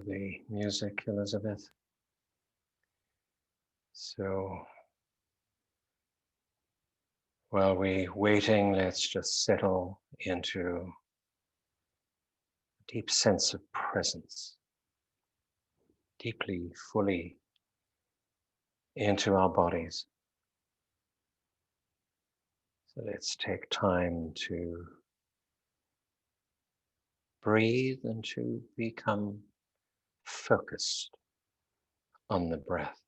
the music, Elizabeth. So while we're waiting, let's just settle into a deep sense of presence, deeply, fully into our bodies. So let's take time to breathe and to become focused on the breath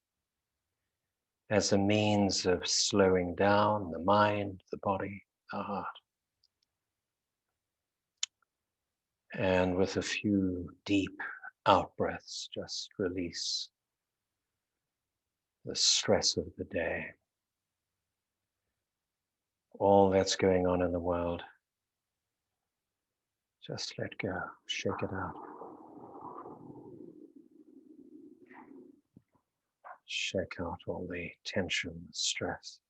as a means of slowing down the mind, the body, the heart. And with a few deep out breaths, just release the stress of the day, all that's going on in the world. Just let go, shake it out. Shake out all the tension, the stress,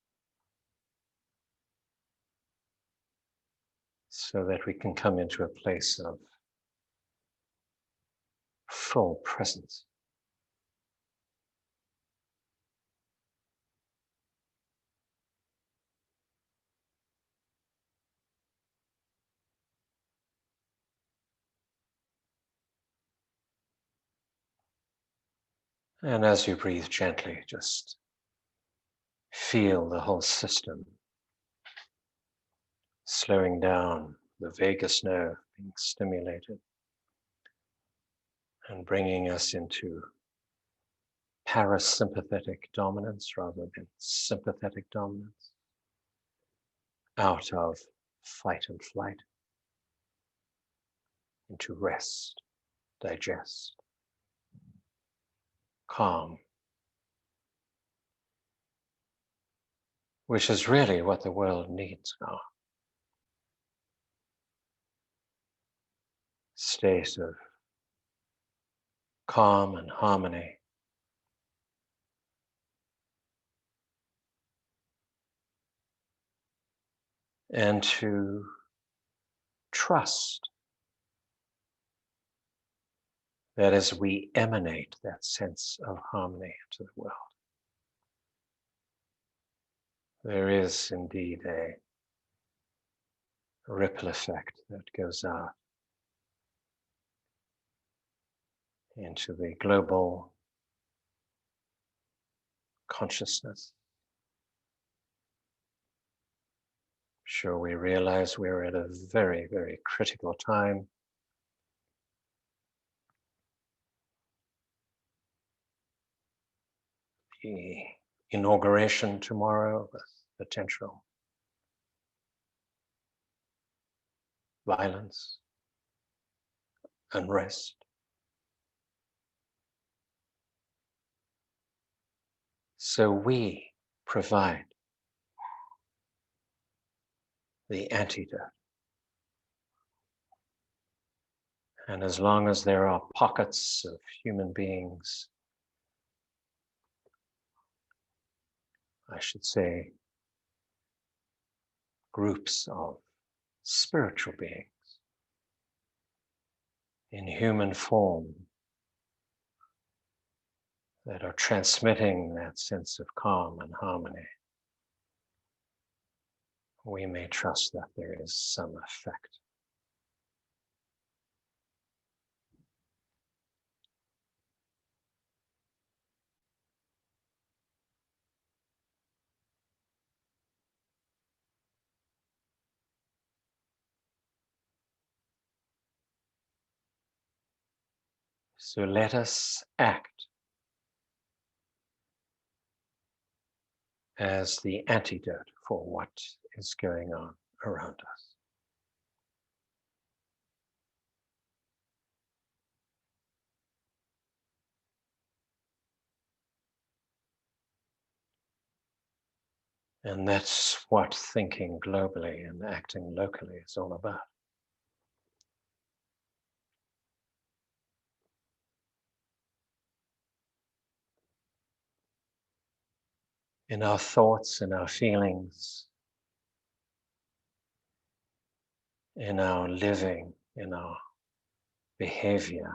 so that we can come into a place of full presence. And as you breathe gently, just feel the whole system slowing down, the vagus nerve being stimulated and bringing us into parasympathetic dominance rather than sympathetic dominance, out of fight and flight, into rest, digest, calm, which is really what the world needs now. State of calm and harmony. And to trust that as we emanate that sense of harmony into the world, there is indeed a ripple effect that goes out into the global consciousness. Sure, we realize we're at a very, very critical time. The inauguration tomorrow with potential violence, unrest. So we provide the antidote. And as long as there are pockets of human beings, I should say groups of spiritual beings in human form that are transmitting that sense of calm and harmony, we may trust that there is some effect. So let us act as the antidote for what is going on around us. And that's what thinking globally and acting locally is all about. In our thoughts, in our feelings, in our living, in our behavior,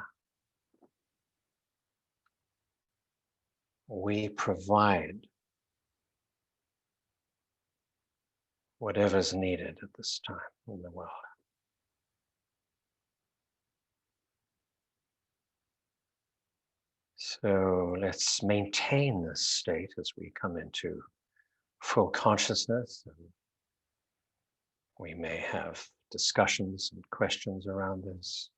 we provide whatever's needed at this time in the world. So let's maintain this state as we come into full consciousness. And we may have discussions and questions around this.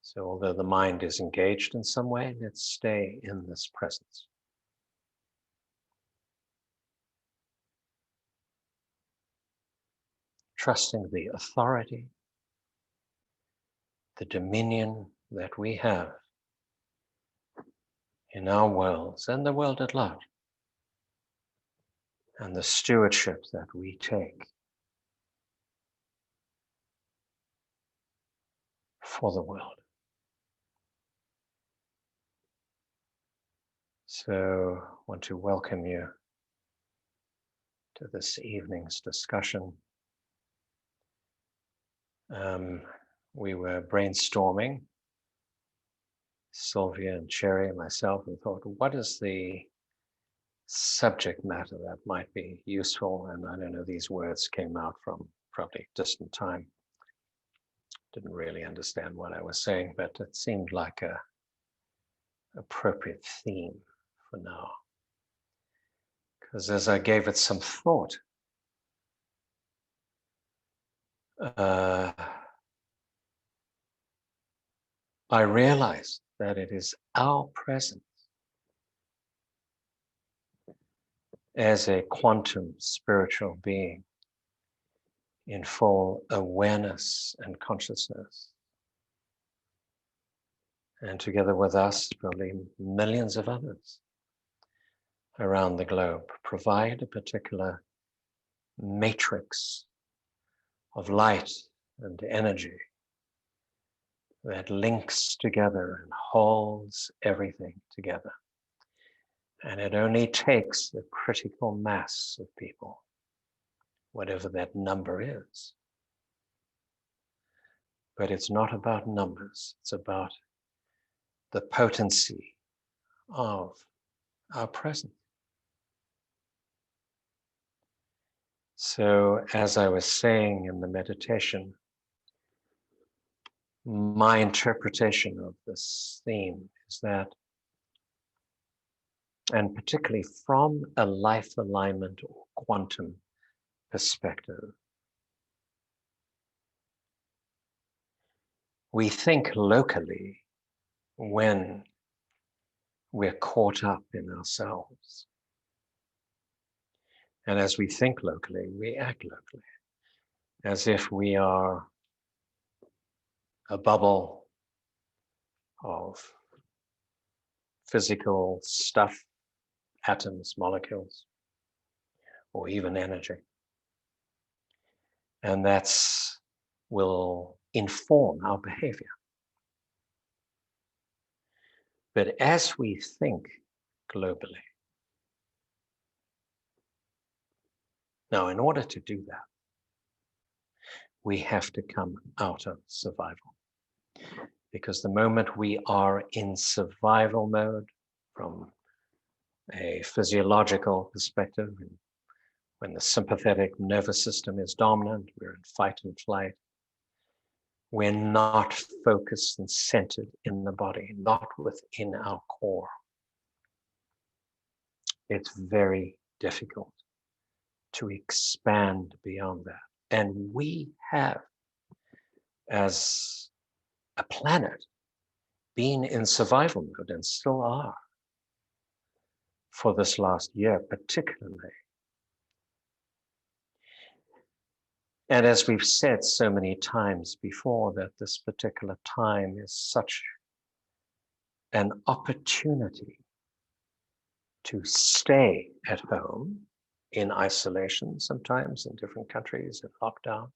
So although the mind is engaged in some way, let's stay in this presence. Trusting the authority, the dominion that we have in our worlds and the world at large, and the stewardship that we take for the world. So I want to welcome you to this evening's discussion. We were brainstorming, Sylvia and Cherry and myself, and thought, what is the subject matter that might be useful? And I don't know, these words came out from probably distant time. Didn't really understand what I was saying, but it seemed like a appropriate theme for now. Because as I gave it some thought, I realized that it is our presence as a quantum spiritual being in full awareness and consciousness, and together with us, probably millions of others around the globe, provide a particular matrix of light and energy that links together and holds everything together. And it only takes a critical mass of people, whatever that number is. But it's not about numbers, it's about the potency of our presence. So as I was saying in the meditation, my interpretation of this theme is that, and particularly from a life alignment or quantum perspective, we think locally when we're caught up in ourselves. And as we think locally, we act locally, as if we are a bubble of physical stuff, atoms, molecules, or even energy. And that's will inform our behavior. But as we think globally, now in order to do that, we have to come out of survival. Because the moment we are in survival mode from a physiological perspective, when the sympathetic nervous system is dominant, we're in fight and flight, we're not focused and centered in the body, not within our core. It's very difficult to expand beyond that. And we have, as a planet, been in survival mode and still are for this last year particularly. And as we've said so many times before, that this particular time is such an opportunity to stay at home in isolation, sometimes in different countries in lockdown,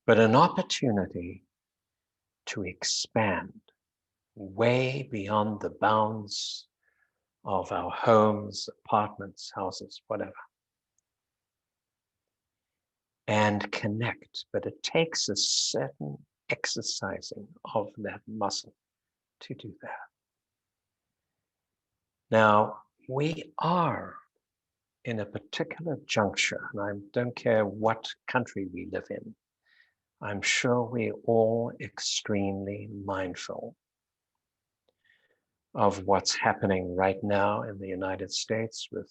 but an opportunity to expand way beyond the bounds of our homes, apartments, houses, whatever, and connect. But it takes a certain exercising of that muscle to do that. Now, we are in a particular juncture, and I don't care what country we live in, I'm sure we're all extremely mindful of what's happening right now in the United States with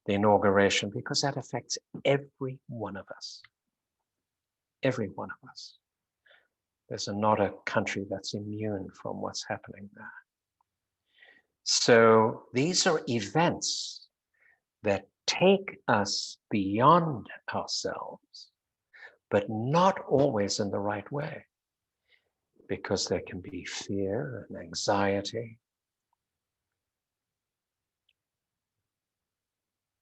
the inauguration, because that affects every one of us. Every one of us. There's not a country that's immune from what's happening there. So these are events that take us beyond ourselves, but not always in the right way, because there can be fear and anxiety,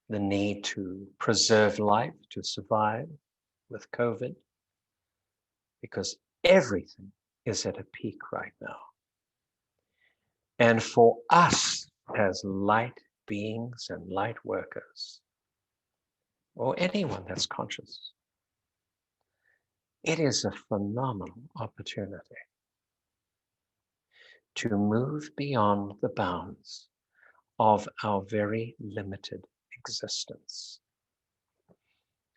the need to preserve life, to survive with COVID, because everything is at a peak right now. And for us as light beings and light workers, or anyone that's conscious, it is a phenomenal opportunity to move beyond the bounds of our very limited existence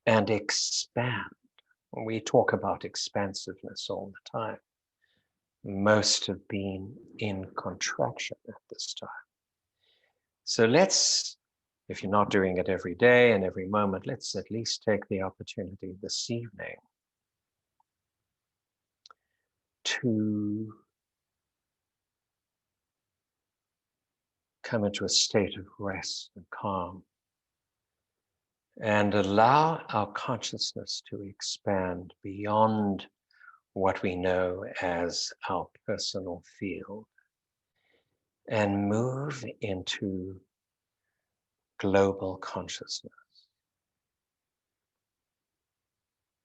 and expand. We talk about expansiveness all the time. Most have been in contraction at this time. So let's, if you're not doing it every day and every moment, let's at least take the opportunity this evening to come into a state of rest and calm and allow our consciousness to expand beyond what we know as our personal field and move into global consciousness.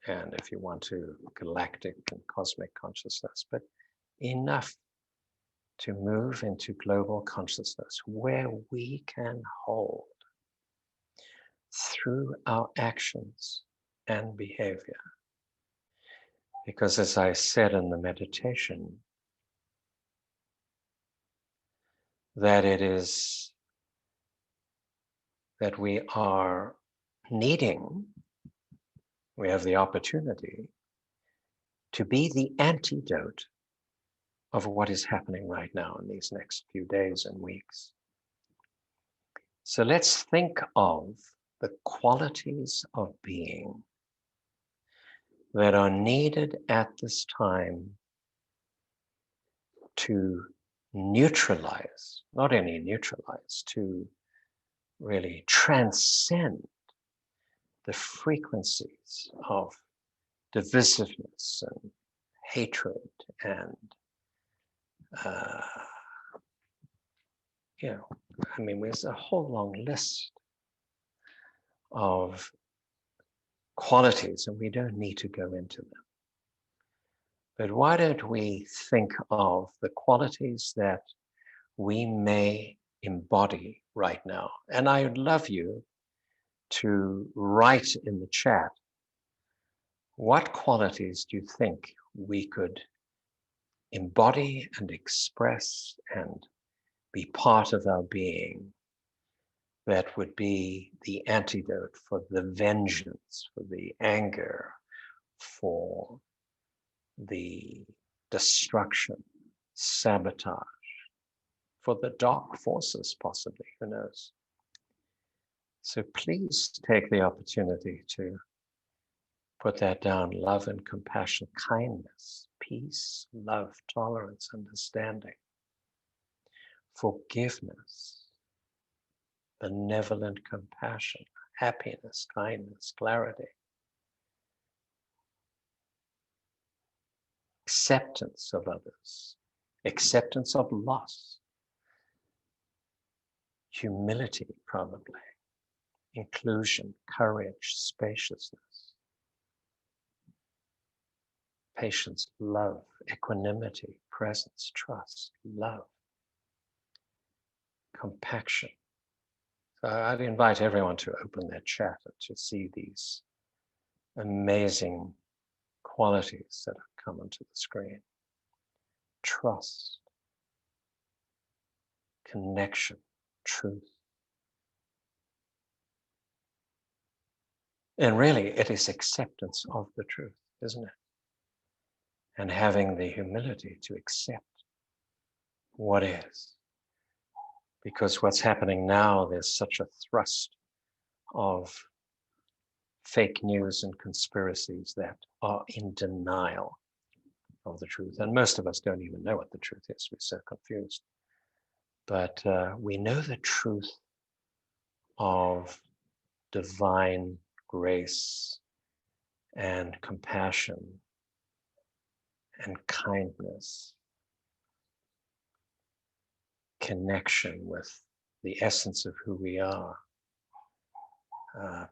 And if you want to, galactic and cosmic consciousness, but enough to move into global consciousness where we can hold through our actions and behavior. Because as I said in the meditation, that it is that we are needing, we have the opportunity to be the antidote of what is happening right now in these next few days and weeks. So let's think of the qualities of being that are needed at this time to neutralize, not only neutralize, to really transcend the frequencies of divisiveness and hatred and there's a whole long list of qualities, and we don't need to go into them. But why don't we think of the qualities that we may embody right now? And I would love you to write in the chat, what qualities do you think we could embody and express and be part of our being that would be the antidote for the vengeance, for the anger, for the destruction, sabotage, for the dark forces possibly, who knows? So please take the opportunity to put that down: love and compassion, kindness, peace, love, tolerance, understanding, forgiveness, benevolent compassion, happiness, kindness, clarity, acceptance of others, acceptance of loss, humility probably, inclusion, courage, spaciousness, patience, love, equanimity, presence, trust, love, compaction. So I'd invite everyone to open their chat and to see these amazing qualities that have come onto the screen. Trust, connection, truth. And really, it is acceptance of the truth, isn't it? And having the humility to accept what is. Because what's happening now, there's such a thrust of fake news and conspiracies that are in denial of the truth. And most of us don't even know what the truth is. We're so confused. But we know the truth of divine grace and compassion and kindness, connection with the essence of who we are,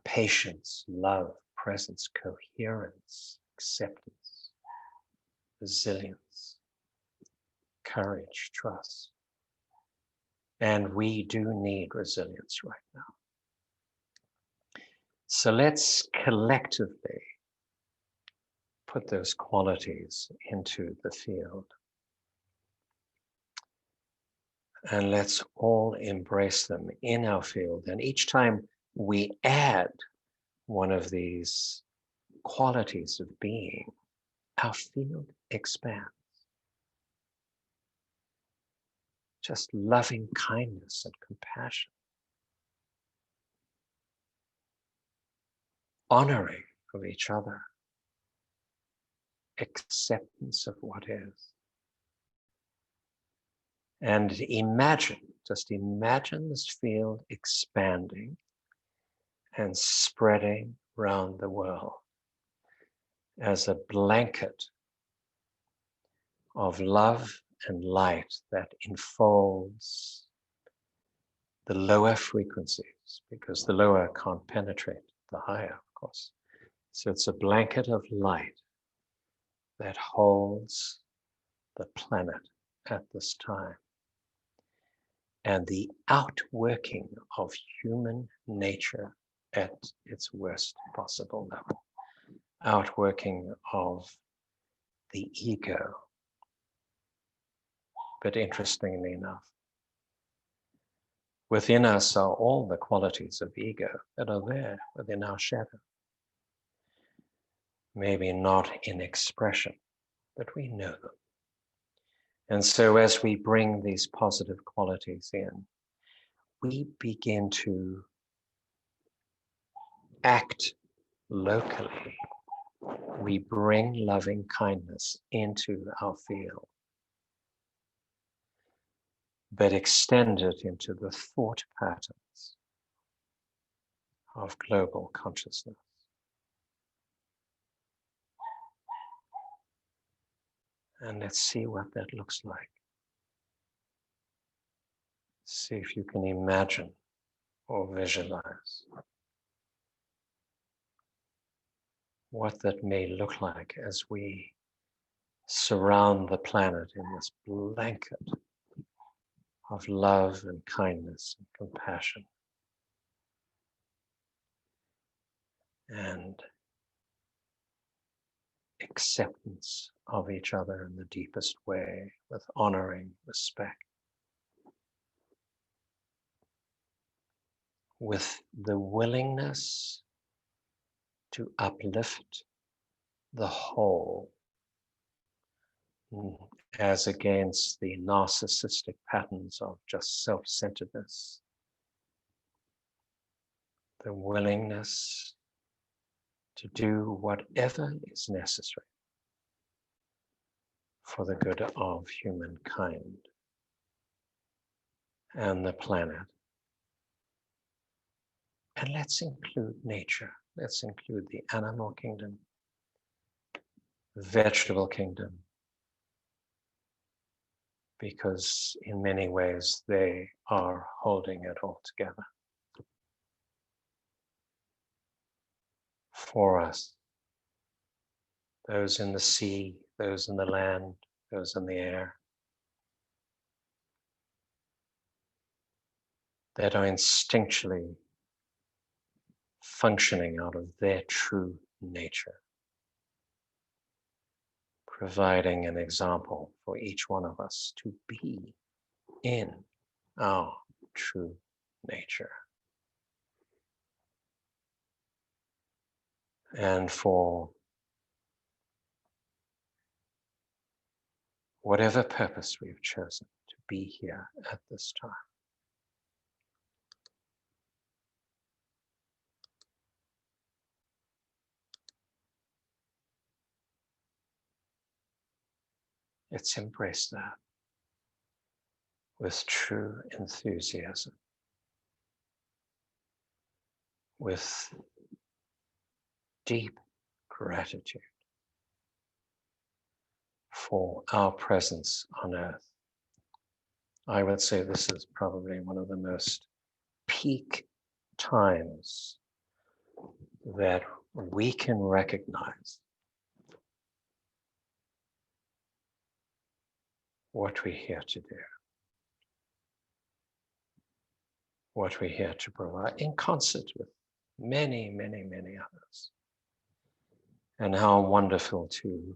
patience, love, presence, coherence, acceptance, resilience, courage, trust. And we do need resilience right now. So let's collectively put those qualities into the field. And let's all embrace them in our field. And each time we add one of these qualities of being, our field expands. Just loving kindness and compassion. Honoring of each other. Acceptance of what is. And just imagine this field expanding and spreading around the world as a blanket of love and light that enfolds the lower frequencies, because the lower can't penetrate the higher, of course. So it's a blanket of light that holds the planet at this time. And the outworking of human nature at its worst possible level. Outworking of the ego. But interestingly enough, within us are all the qualities of ego that are there within our shadow. Maybe not in expression, but we know them. And so as we bring these positive qualities in, we begin to act locally. We bring loving kindness into our field, but extend it into the thought patterns of global consciousness. And let's see what that looks like. See if you can imagine or visualize what that may look like as we surround the planet in this blanket of love and kindness and compassion. And acceptance of each other in the deepest way, with honoring, respect, with the willingness to uplift the whole as against the narcissistic patterns of just self-centeredness. The willingness to do whatever is necessary for the good of humankind and the planet. And let's include nature. Let's include the animal kingdom, the vegetable kingdom, because in many ways they are holding it all together for us. Those in the sea, those in the land, those in the air, that are instinctually functioning out of their true nature, providing an example for each one of us to be in our true nature. And for whatever purpose we've chosen to be here at this time, let's embrace that with true enthusiasm, with deep gratitude for our presence on earth. I would say this is probably one of the most peak times that we can recognize what we're here to do, what we're here to provide, in concert with many, many, many others. And how wonderful to,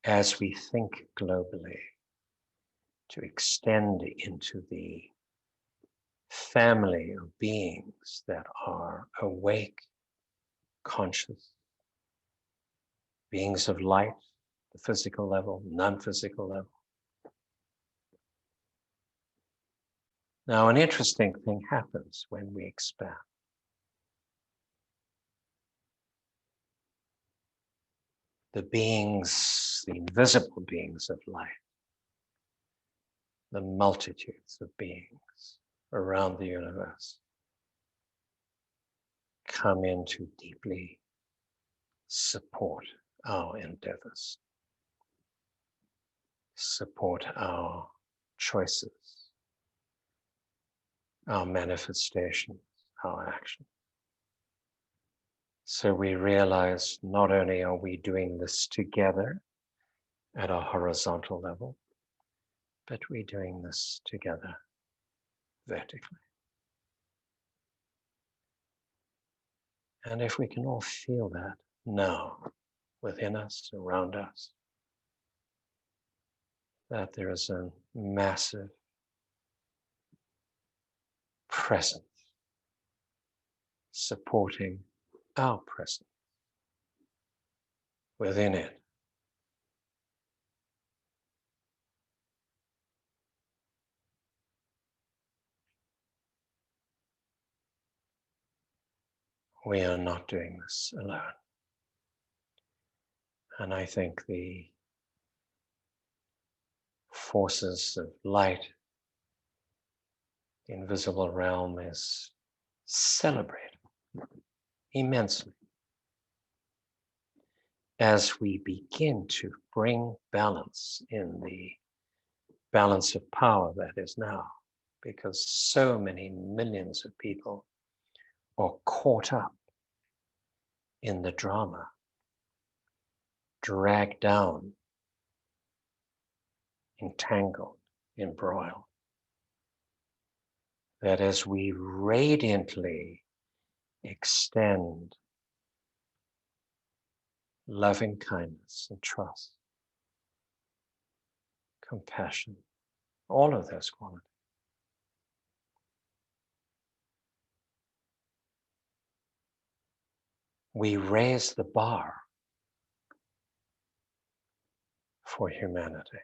as we think globally, to extend into the family of beings that are awake, conscious, beings of light, the physical level, non-physical level. Now, an interesting thing happens when we expand. The beings, the invisible beings of light, the multitudes of beings around the universe come in to deeply support our endeavors, support our choices, our manifestations, our action. So we realize not only are we doing this together at a horizontal level, but we're doing this together vertically. And if we can all feel that now within us, around us, that there is a massive presence supporting our presence within it. We are not doing this alone. And I think the forces of light, the invisible realm, is celebrated immensely as we begin to bring balance in the balance of power that is now, because so many millions of people are caught up in the drama, dragged down, entangled, embroiled, that as we radiantly extend loving kindness and trust, compassion, all of those qualities, we raise the bar for humanity.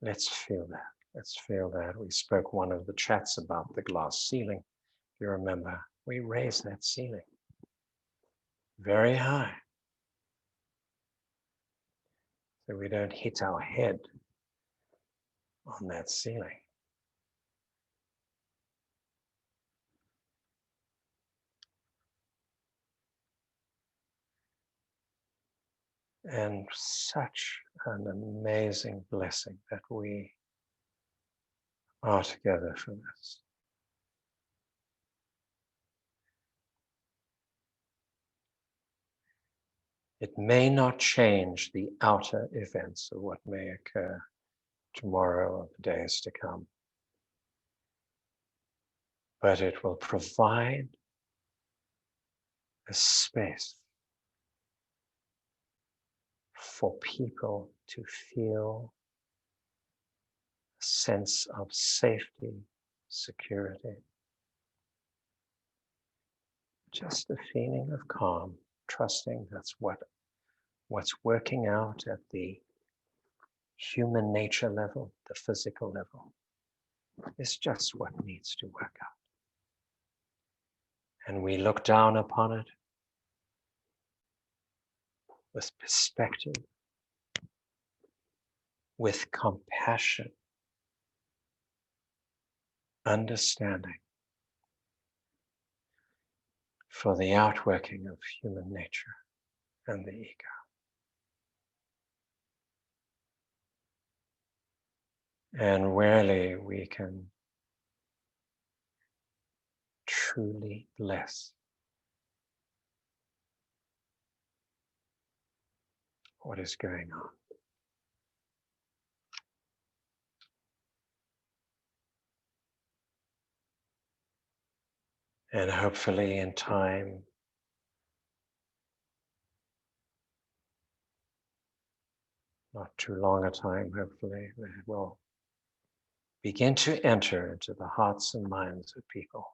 Let's feel that. Let's feel that. We spoke one of the chats about the glass ceiling. If you remember, we raise that ceiling very high so we don't hit our head on that ceiling. And such an amazing blessing that we are together for this. It may not change the outer events of what may occur tomorrow or the days to come, but it will provide a space for people to feel a sense of safety, security, just a feeling of calm, trusting that's what's working out at the human nature level, the physical level, is just what needs to work out. And we look down upon it with perspective, with compassion, understanding for the outworking of human nature and the ego. And rarely we can truly bless what is going on. And hopefully in time, not too long a time, hopefully, it will begin to enter into the hearts and minds of people,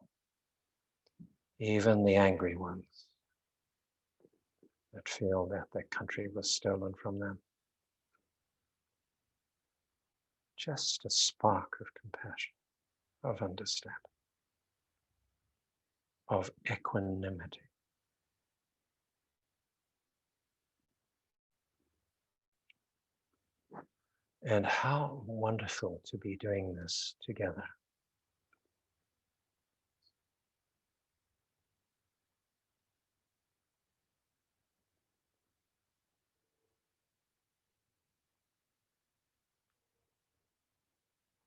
even the angry ones that feel that their country was stolen from them. Just a spark of compassion, of understanding, of equanimity. And how wonderful to be doing this together.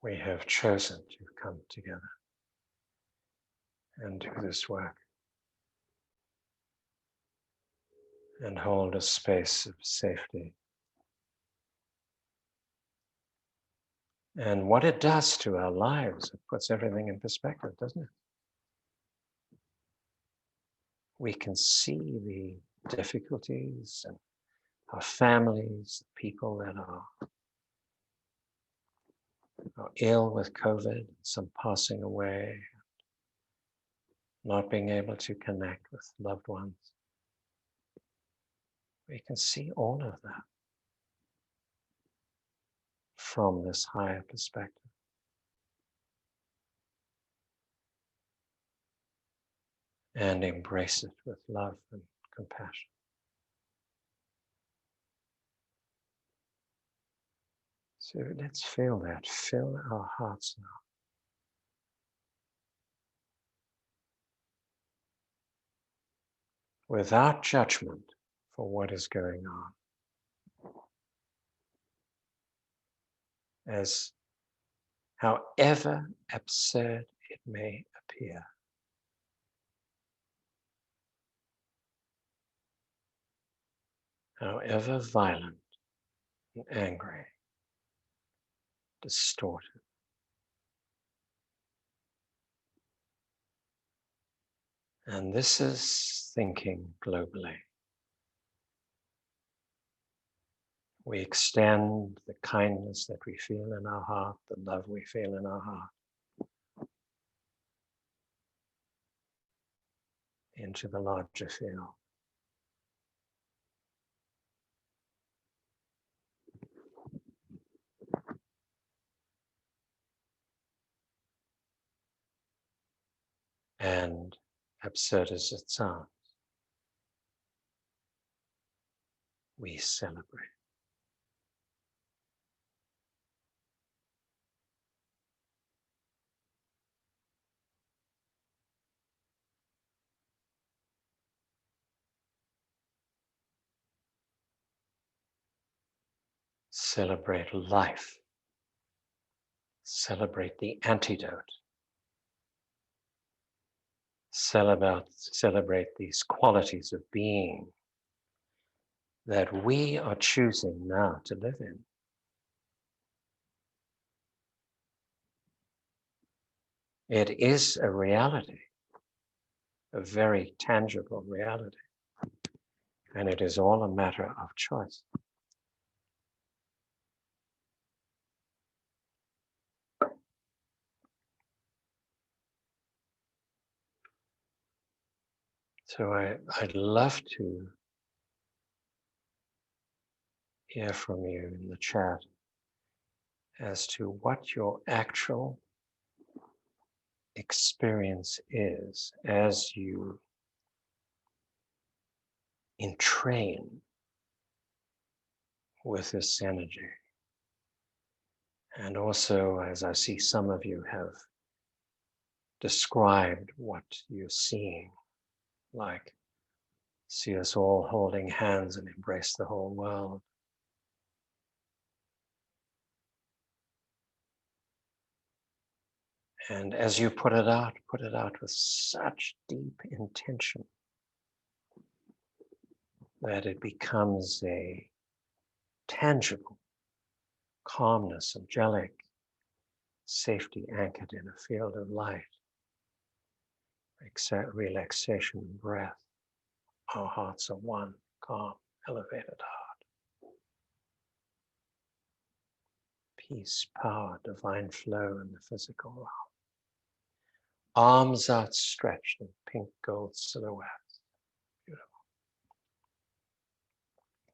We have chosen to come together and do this work and hold a space of safety. And what it does to our lives, it puts everything in perspective, doesn't it? We can see the difficulties and our families, people that are ill with COVID, some passing away, not being able to connect with loved ones. We can see all of that from this higher perspective. And embrace it with love and compassion. So let's feel that, fill our hearts now. Without judgment for what is going on. As however absurd it may appear. However violent and angry, distorted. And this is thinking globally. We extend the kindness that we feel in our heart, the love we feel in our heart, into the larger field. And absurd as it sounds, we celebrate. Celebrate life. Celebrate the antidote. Celebrate these qualities of being that we are choosing now to live in. It is a reality, a very tangible reality, and it is all a matter of choice. So I'd love to hear from you in the chat as to what your actual experience is as you entrain with this energy. And also, as I see some of you have described what you're seeing, like see us all holding hands and embrace the whole world. And as you put it out with such deep intention that it becomes a tangible calmness, angelic safety anchored in a field of light, relaxation and breath. Our hearts are one, calm, elevated heart. Peace, power, divine flow in the physical realm. Arms outstretched in pink gold silhouette. Beautiful.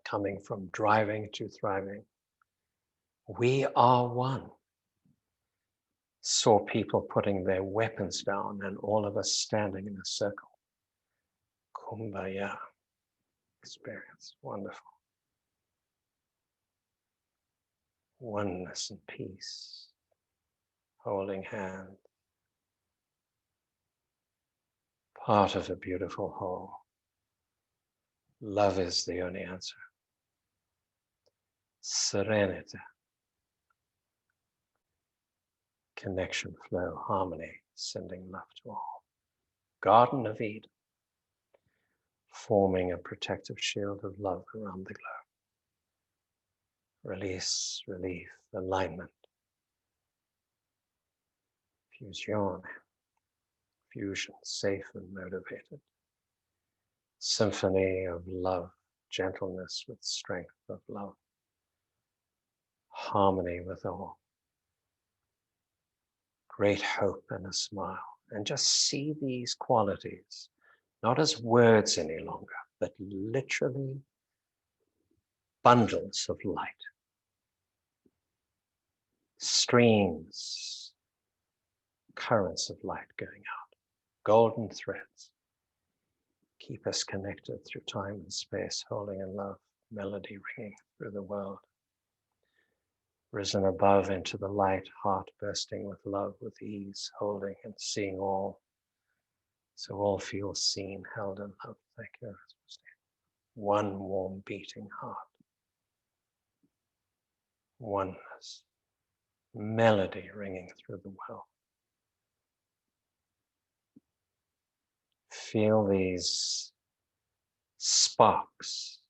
Coming from driving to thriving. We are one. Saw people putting their weapons down and all of us standing in a circle. Kumbaya experience. Wonderful. Oneness and peace. Holding hands. Part of a beautiful whole. Love is the only answer. Serenity. Connection, flow, harmony, sending love to all. Garden of Eden. Forming a protective shield of love around the globe. Release, relief, alignment. Fusion, safe and motivated. Symphony of love, gentleness with strength of love. Harmony with all. Great hope and a smile. And just see these qualities, not as words any longer, but literally bundles of light. Streams, currents of light going out. Golden threads. Keep us connected through time and space, holding in love, melody ringing through the world. Risen above into the light, heart bursting with love, with ease, holding and seeing all. So all feel seen, held in love. Thank you. One warm beating heart. Oneness. Melody ringing through the world. Feel these sparks,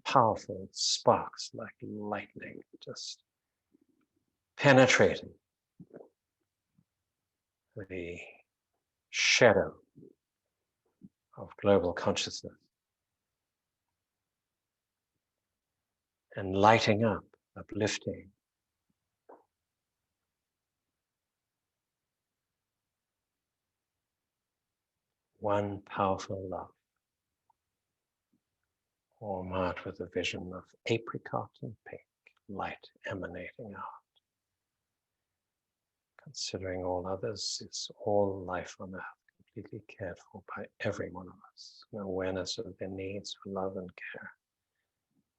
powerful sparks like lightning, just penetrating the shadow of global consciousness and lighting up, uplifting. One powerful love. Warm heart with a vision of apricot and pink, light emanating out. Considering all others, it's all life on earth, completely cared for by every one of us. An awareness of their needs for love and care.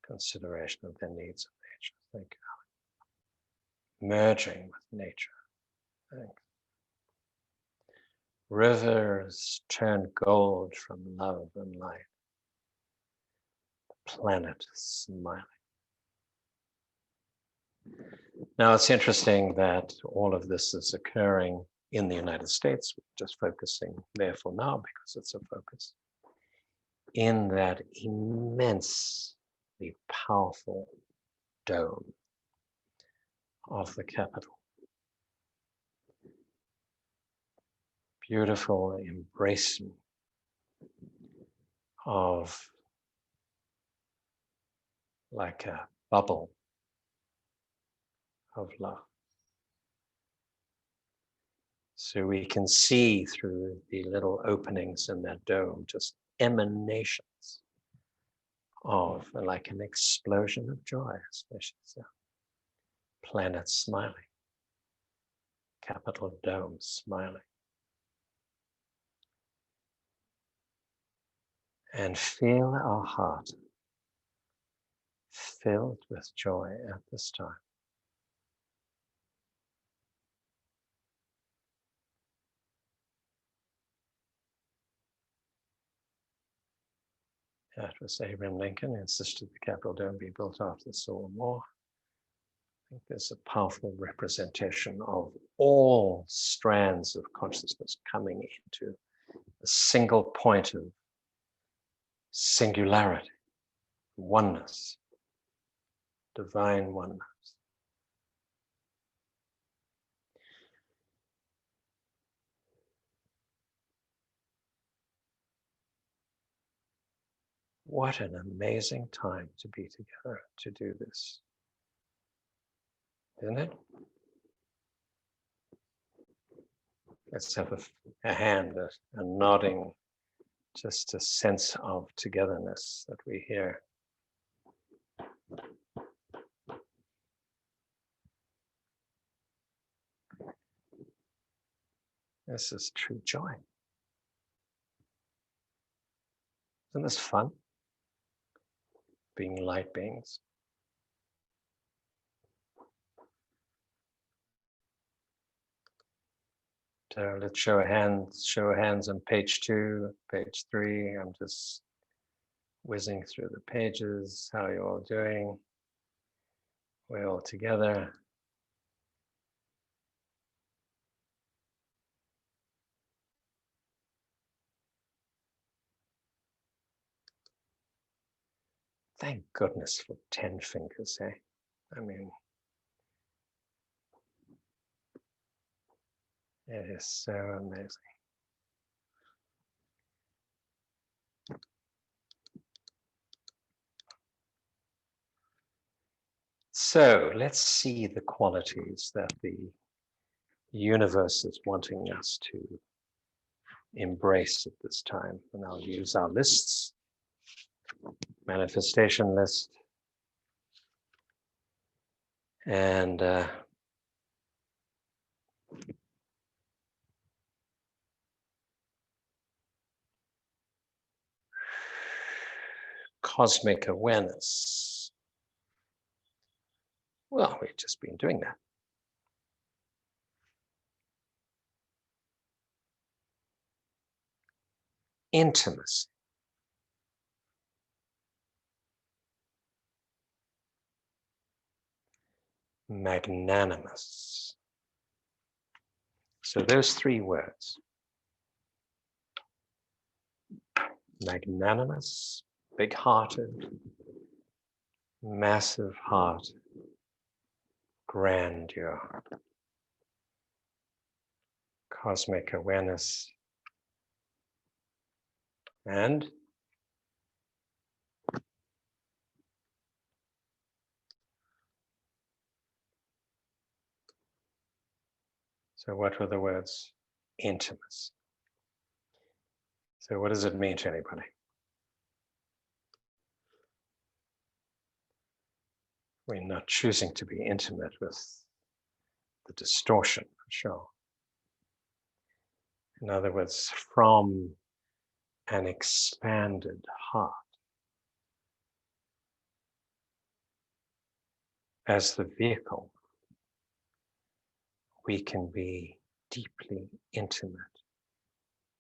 Consideration of their needs of nature. Thank you. Merging with nature. Thanks. Rivers turn gold from love and light. The planet smiling. Now it's interesting that all of this is occurring in the United States, just focusing there for now because it's a focus, in that immensely powerful dome of the Capitol. Beautiful embracing of like a bubble of love. So we can see through the little openings in that dome just emanations of, like an explosion of joy, especially planet smiling, capital dome smiling. And feel our heart filled with joy at this time. That was Abraham Lincoln who insisted the Capitol Dome be built after the Civil War. I think there's a powerful representation of all strands of consciousness coming into a single point of singularity, oneness, divine oneness. What an amazing time to be together to do this, isn't it? Let's have a hand, a nodding, just a sense of togetherness that we hear. This is true joy. Isn't this fun? Being light beings. So let's show of hands on page 2, page 3. I'm just whizzing through the pages. How are you all doing? We're all together. Thank goodness for 10 fingers, eh? I mean, it is so amazing. So let's see the qualities that the universe is wanting us to embrace at this time. And I'll use our lists, manifestation list, and cosmic awareness. Well, we've just been doing that. Intimacy. Magnanimous. So those 3 words. Magnanimous, big-hearted, massive heart, grandeur, cosmic awareness, and so what were the words? Intimacy. So what does it mean to anybody? We're not choosing to be intimate with the distortion, for sure. In other words, from an expanded heart as the vehicle, we can be deeply intimate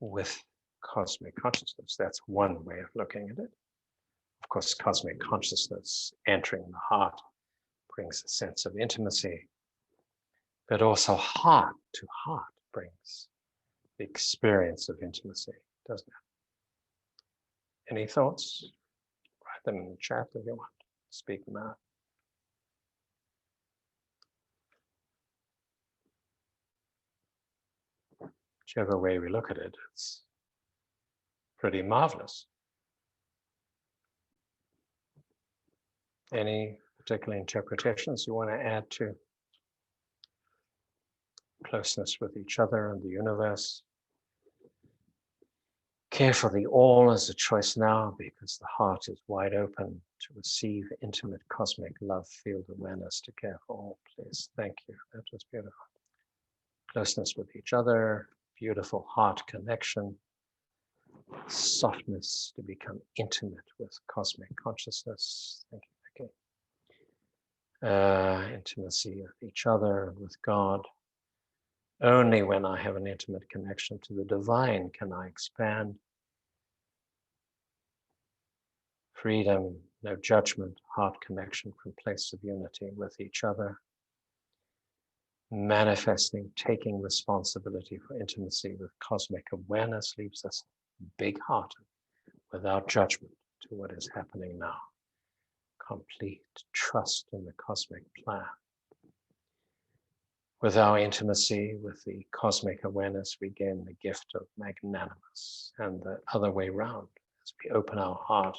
with cosmic consciousness. That's one way of looking at it. Of course, cosmic consciousness entering the heart brings a sense of intimacy, but also heart to heart brings the experience of intimacy, doesn't it? Any thoughts? Write them in the chat if you want. Speak them out. Whichever way we look at it, it's pretty marvelous. Any particular interpretations you want to add to? closeness with each other and the universe. Carefully, all is a choice now because the heart is wide open to receive intimate cosmic love, field awareness to care for all. Please, thank you. That was beautiful. Closeness with each other, beautiful heart connection, softness to become intimate with cosmic consciousness. Thank you, Vicky. Intimacy with each other, with God. Only when I have an intimate connection to the divine can I expand. Freedom, no judgment, heart connection from place of unity with each other. Manifesting, taking responsibility for intimacy with cosmic awareness leaves us big-hearted, without judgment to what is happening now. Complete trust in the cosmic plan. With our intimacy with the cosmic awareness, we gain the gift of magnanimous, and the other way round. As we open our heart,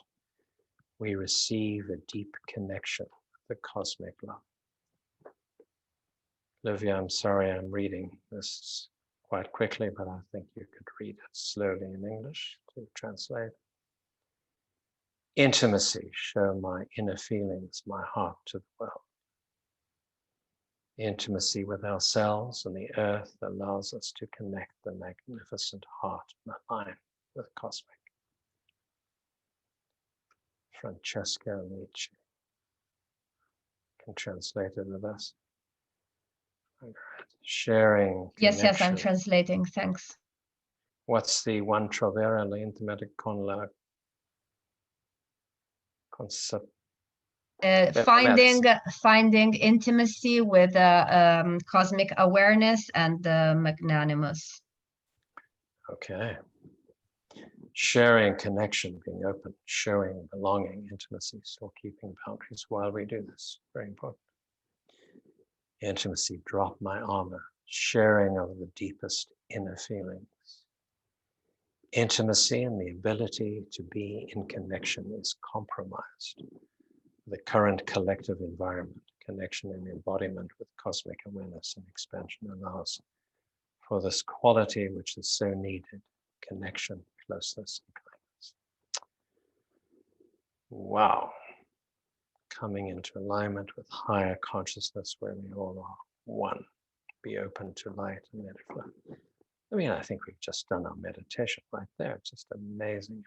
we receive a deep connection with the cosmic love. Olivia, I'm sorry I'm reading this quite quickly, but I think you could read it slowly in English to translate. Intimacy, show my inner feelings, my heart to the world. Intimacy with ourselves and the earth allows us to connect the magnificent heart and the mind with cosmic. Francesca Amici can translate it with us. Sharing connection. Yes, I'm translating, thanks. What's the one trovare l'intimate con la Finding intimacy with cosmic awareness and magnanimous. Okay. Sharing connection, being open, showing belonging, intimacy, still keeping boundaries while we do this. Very important. Intimacy, drop my armor, sharing of the deepest inner feelings. Intimacy and the ability to be in connection is compromised. The current collective environment, connection and embodiment with cosmic awareness and expansion allows for this quality which is so needed, connection, closeness, and kindness. Wow. Coming into alignment with higher consciousness where we all are one. Be open to light and let it flow. I mean, I think we've just done our meditation right there. It's just amazing.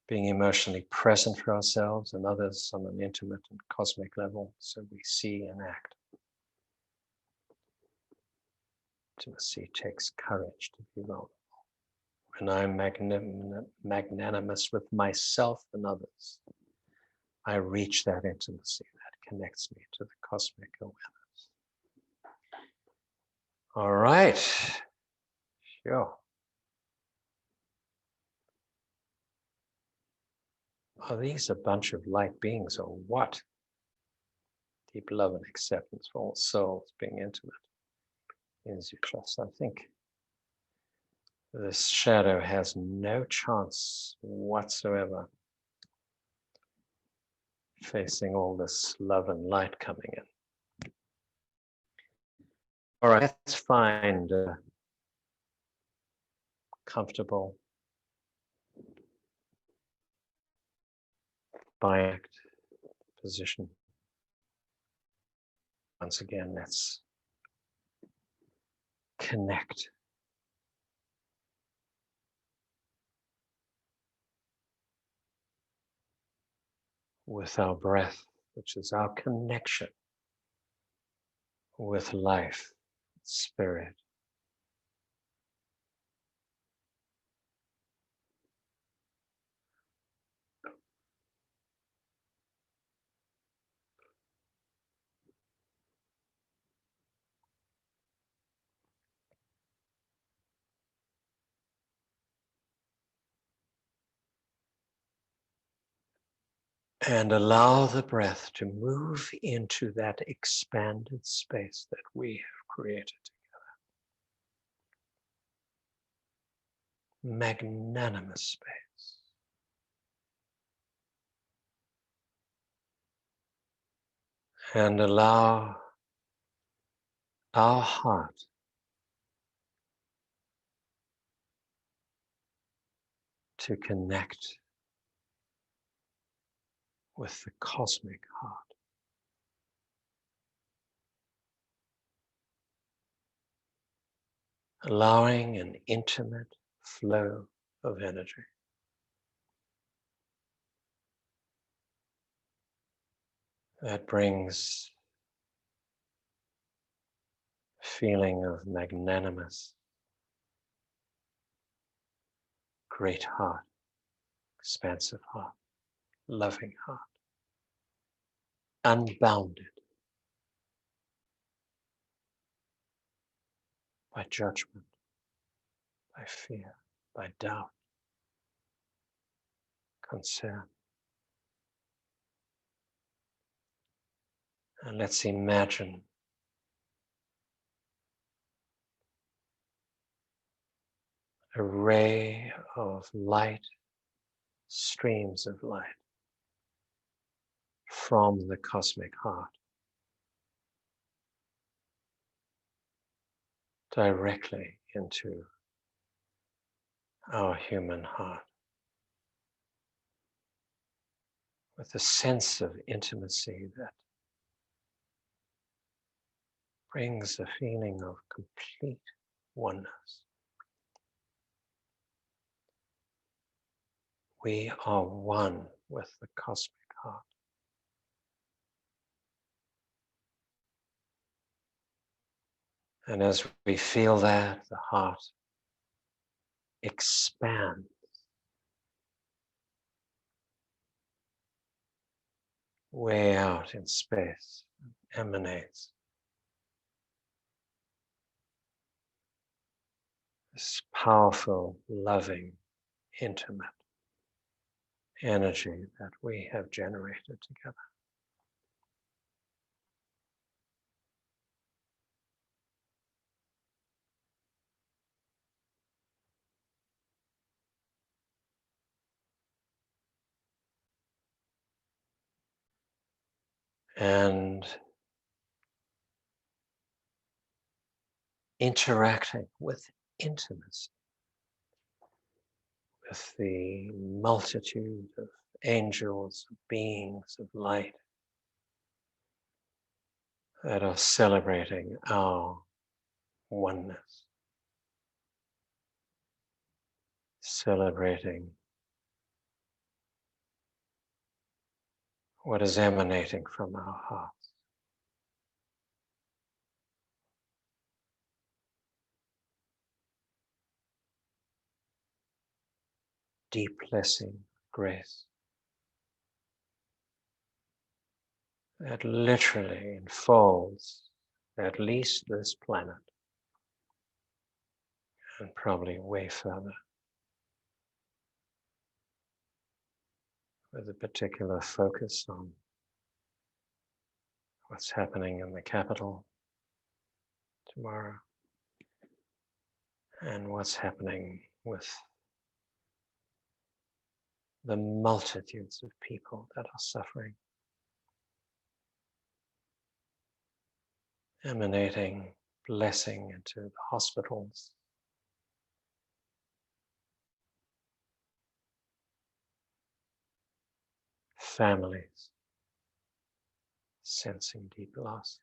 Being emotionally present for ourselves and others on an intimate and cosmic level so we see and act. Intimacy takes courage to be vulnerable. When I'm magnanimous with myself and others, I reach that intimacy that connects me to the cosmic awareness. All right. Sure. Are these a bunch of light beings or what? Deep love and acceptance for all souls, being intimate is your trust. I think this shadow has no chance whatsoever facing all this love and light coming in. All right, let's find a comfortable biact position. Once again, let's connect. With our breath, which is our connection with life, spirit. And allow the breath to move into that expanded space that we have created together. Magnanimous space. And allow our heart to connect with the cosmic heart. Allowing an intimate flow of energy. That brings a feeling of magnanimous, great heart, expansive heart, loving heart, unbounded by judgment, by fear, by doubt, concern. And let's imagine a ray of light, streams of light from the cosmic heart directly into our human heart with a sense of intimacy that brings a feeling of complete oneness. We are one with the cosmic heart. And as we feel that, the heart expands way out in space, emanates this powerful, loving, intimate energy that we have generated together. And interacting with intimacy with the multitude of angels, beings of light that are celebrating our oneness, celebrating what is emanating from our hearts. Deep blessing, grace that literally enfolds at least this planet and probably way further, with a particular focus on what's happening in the capital tomorrow and what's happening with the multitudes of people that are suffering, emanating blessing into the hospitals, families sensing deep loss.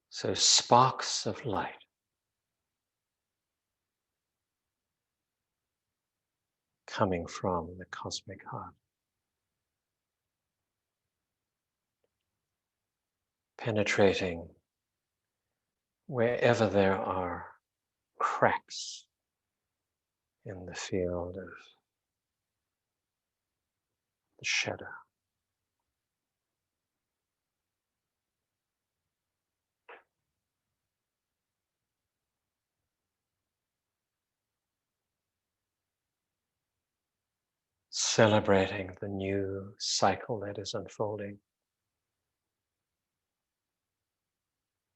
So sparks of light coming from the cosmic heart, penetrating wherever there are cracks in the field of the shadow. celebrating the new cycle that is unfolding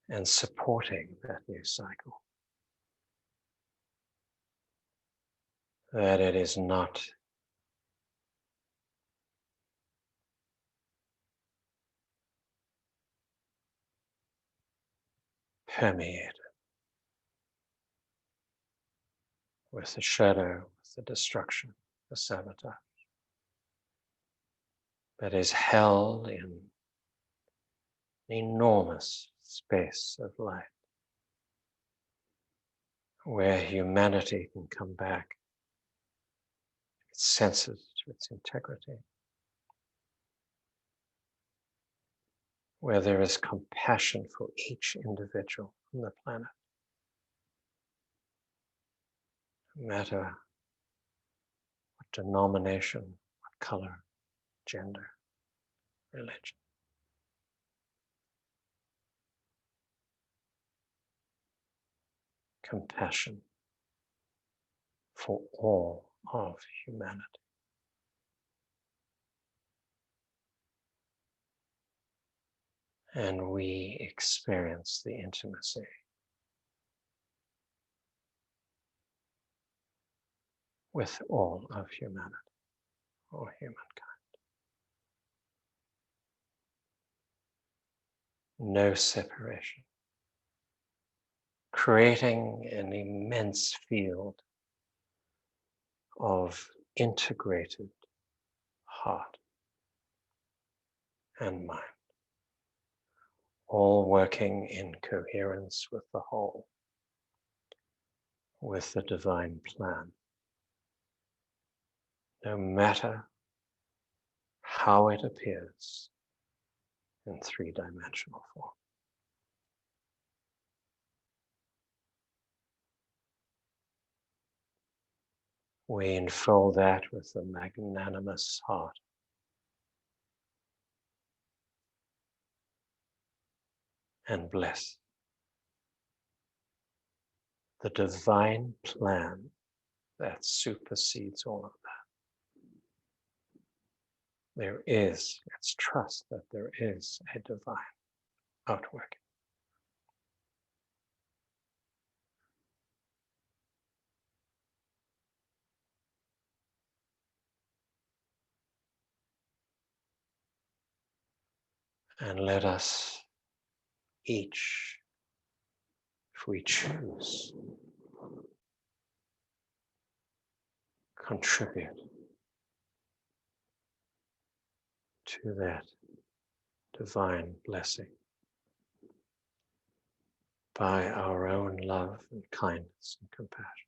and supporting that new cycle. That it is not permeated with the shadow, with the destruction, the sabotage, but is held in an enormous space of light where humanity can come back, its senses to its integrity, where there is compassion for each individual on the planet, no matter what denomination, what color, gender, religion. Compassion for all of humanity. And we experience the intimacy with all of humanity, all humankind. No separation, creating an immense field of integrated heart and mind, all working in coherence with the whole, with the divine plan, no matter how it appears in three-dimensional form. We enfold that with a magnanimous heart, and bless the divine plan that supersedes all of that. There is, let's trust that there is a divine outworking. And let us each, if we choose, contribute to that divine blessing by our own love and kindness and compassion.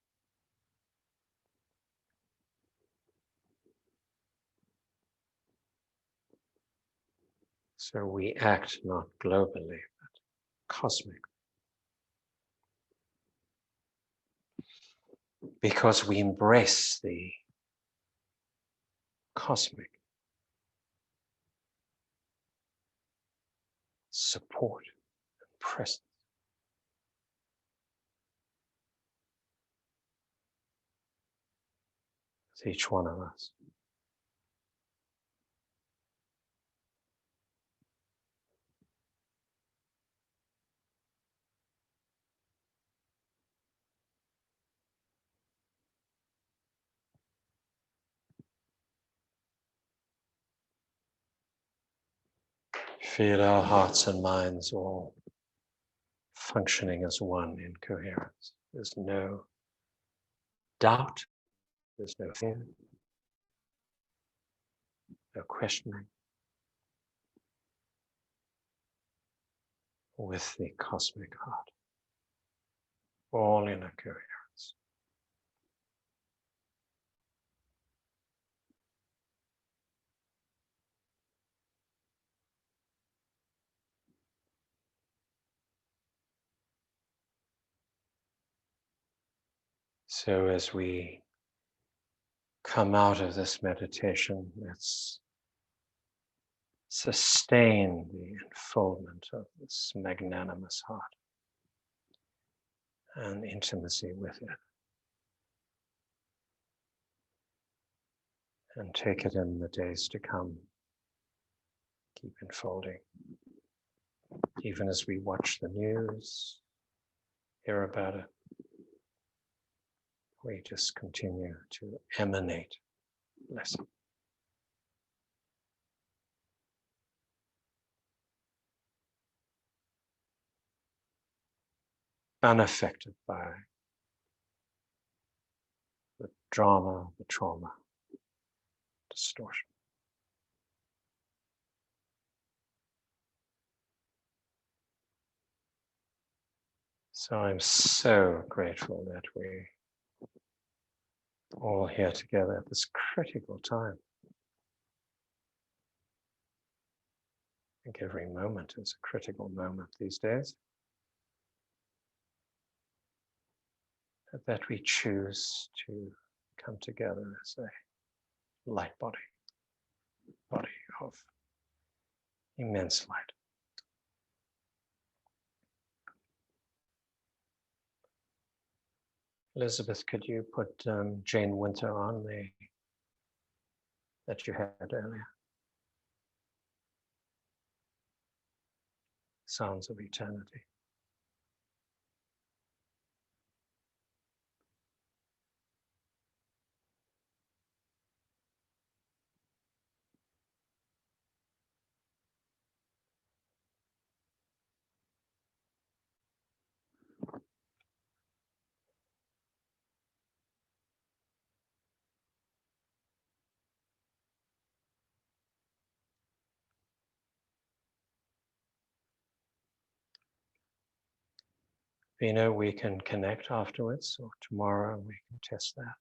So we act not globally, but cosmically. Because we embrace the cosmic support and presence with each one of us. Feel our hearts and minds all functioning as one in coherence. There's no doubt, there's no fear, no questioning, with the cosmic heart, all in a coherence. So as we come out of this meditation, let's sustain the unfoldment of this magnanimous heart and intimacy with it. And take it in the days to come. Keep unfolding. Even as we watch the news, hear about it, we just continue to emanate blessing. Unaffected by the drama, the trauma, distortion. So I'm so grateful that we're all here together at this critical time. I think every moment is a critical moment these days. That we choose to come together as a light body of immense light. Elizabeth, could you put Jane Winter on that you had earlier? Sounds of Eternity. We can connect afterwards, or tomorrow we can test that.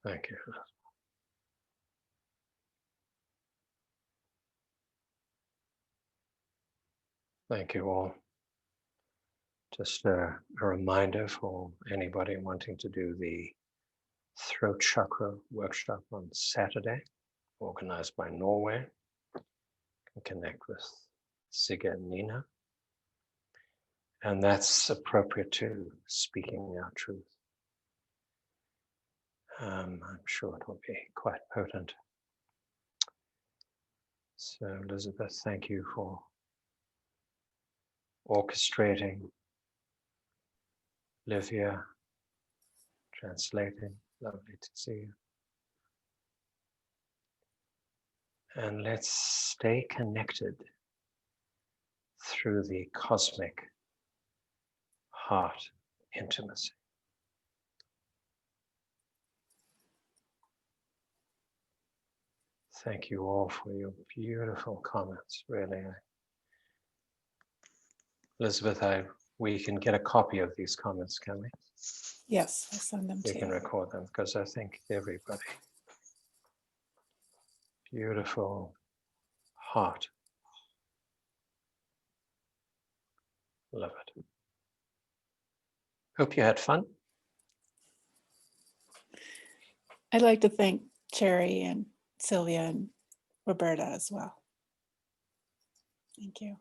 Thank you. Thank you all. Just a reminder for anybody wanting to do the throat chakra workshop on Saturday, organized by Norway. You can connect with Sigga and Nina. And that's appropriate to speaking our truth. I'm sure it will be quite potent. So Elizabeth, thank you for orchestrating. Livia, translating. Lovely to see you. And let's stay connected through the cosmic heart intimacy. Thank you all for your beautiful comments, really. Elizabeth, we can get a copy of these comments, can we? Yes, I'll send them to you. We can record them, because I think everybody. Beautiful heart. Love it. Hope you had fun. I'd like to thank Cherry and Sylvia and Roberta as well. Thank you.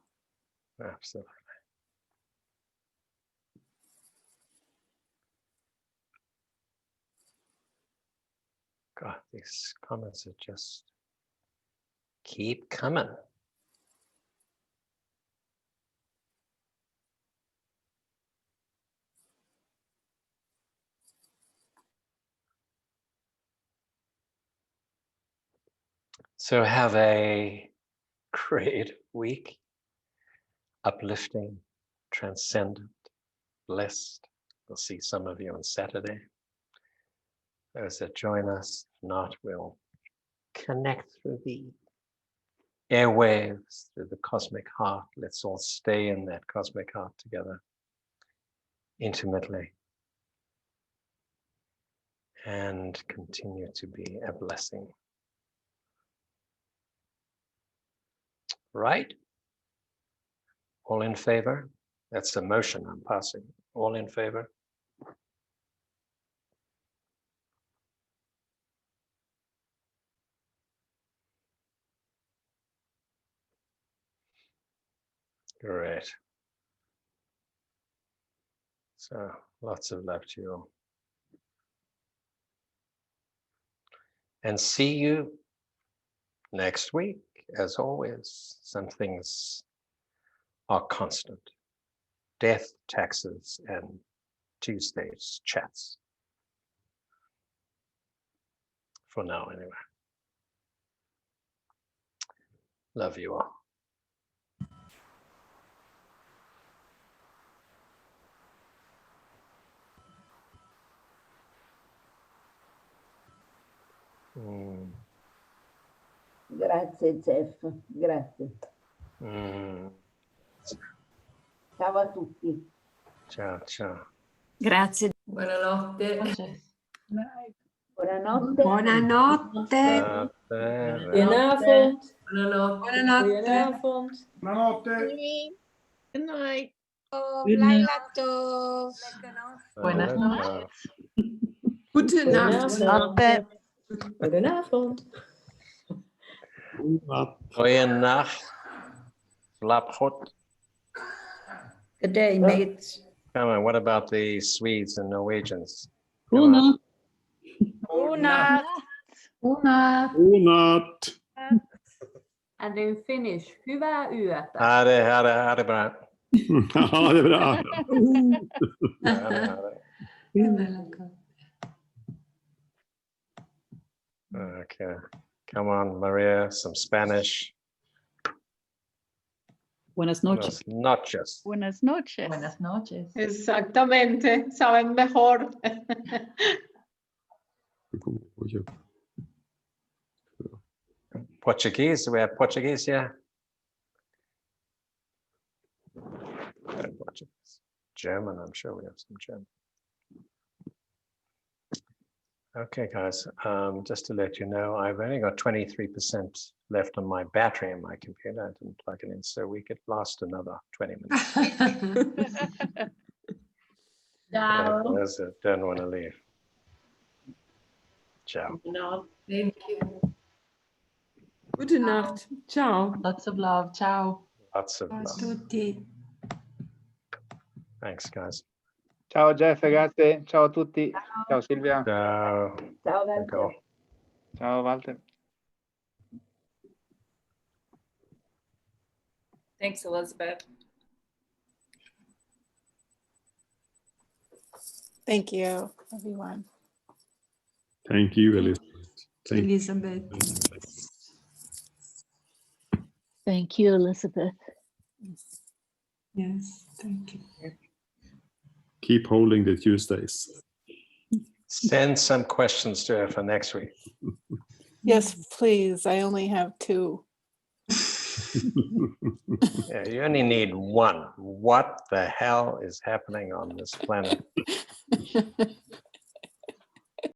Absolutely. God, these comments are just keep coming. So have a great week. Uplifting, transcendent, blessed. We'll see some of you on Saturday. Those that join us, if not, we'll connect through the airwaves, through the cosmic heart. Let's all stay in that cosmic heart together, intimately, and continue to be a blessing. Right? All in favor? That's the motion I'm passing. All in favor? Great. So lots of love to you all. And see you next week. As always, some things are constant. Death, taxes, and Tuesday's chats. For now, anyway. Love you all. Grazie Jeff, grazie. Ciao a tutti. Ciao, ciao. Grazie. Buonanotte. Buonanotte. Buonanotte. Goedenavond. Buonanotte. Goedenavond. Buonanotte. Good night. Laila Tov. Buenas noches. Gute Nacht. Goedenavond. Goeienacht. Slaap goed. Good day, mates. Come on, what about the Swedes and Norwegians? Come on. Una. Godnatt. And in Finnish, hyvää yötä. Ha det bra. Ja, det är bra. Ha det. Okay. Come on, Maria, some Spanish. Buenas noches. Noches. Buenas noches. Buenas noches. Exactamente, saben mejor. Portuguese, we have Portuguese here. Portuguese. German, I'm sure we have some German. Okay, guys, just to let you know, I've only got 23% left on my battery in my computer. I didn't plug it in, so we could last another 20 minutes. Ciao. Those that don't want to leave. Ciao. Thank you. Gute Nacht. Ciao. Lots of love. Ciao. Lots of love. Tutti. Thanks, guys. Ciao Jeff, grazie. Ciao a tutti. Ciao Silvia. Ciao. Ciao Walter. Go. Ciao Walter. Thanks, Elizabeth. Thank you, everyone. Thank you, Elizabeth. Thank you. Elizabeth. Thank you, Elizabeth. Yes, thank you. Keep holding the Tuesdays. Send some questions to her for next week. Yes, please. I only have 2. Yeah, you only need one. What the hell is happening on this planet?